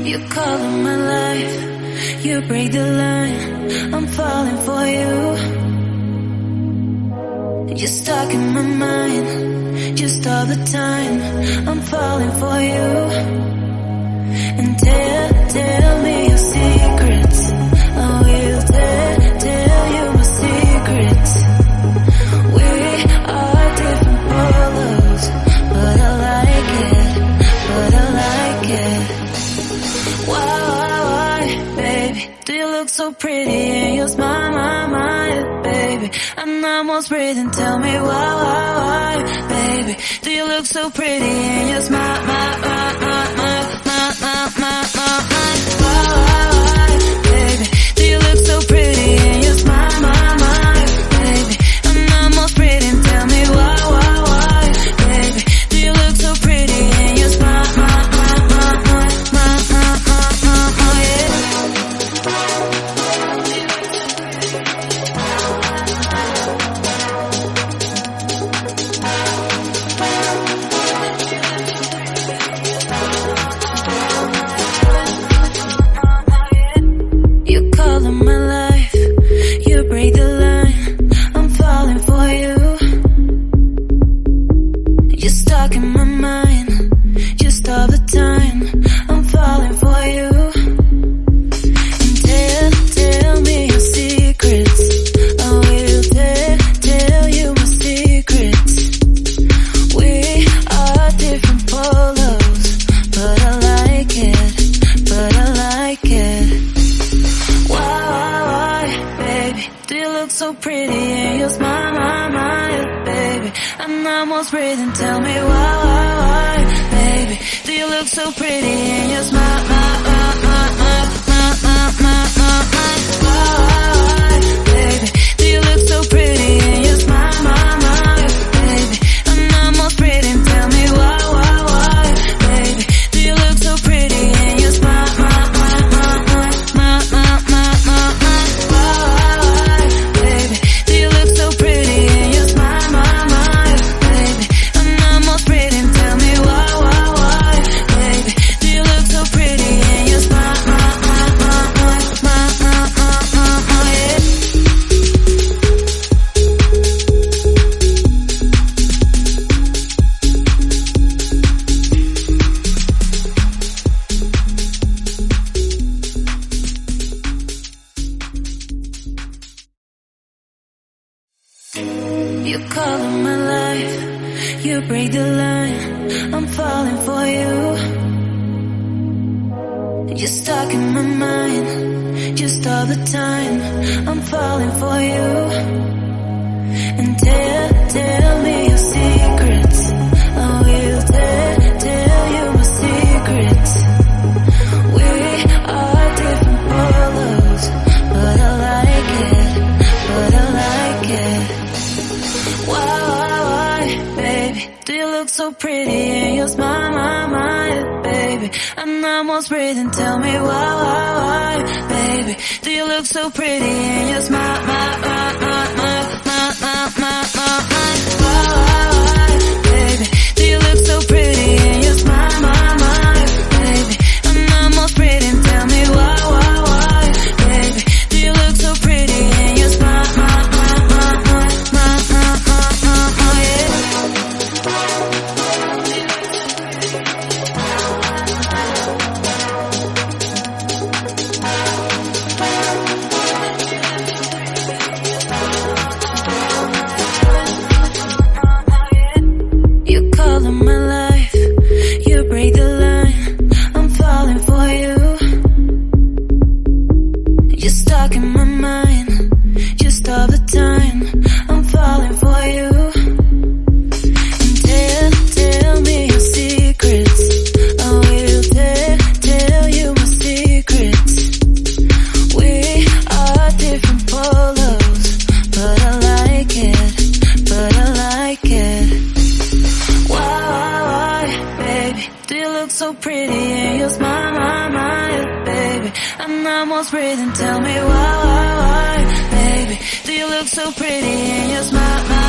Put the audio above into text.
You color my life, you break the line, I'm falling for you. You're stuck in my mind, just all the time, I'm falling for you. And tell me your secrets, I will tell you my secrets. We are different colors, but I like it. Why, baby, do you look so pretty and you smile, my, baby? I'm almost breathing, tell me why, baby, do you look so pretty and you smile, my, baby, do you look so pretty and you smile, my, baby, I'm almost breathing, tell me why, baby, do you look so pretty and you smile, yeah. You color my life, you break the line, I'm falling for you. You're stuck in my mind, just all the time, I'm falling for you. And tell me your secrets, I will tell you my secrets. We are different colors, but I like it. Why, baby, do you look so pretty and you smile, my, baby? I'm almost breathing, tell me why, baby, do you look so pretty and you smile, my, baby, do you look so pretty and you smile, my, baby, I'm almost breathing, tell me why, baby, do you look so pretty and you smile, yeah. almost breathing. Tell me why, baby, do you look so pretty in your smile?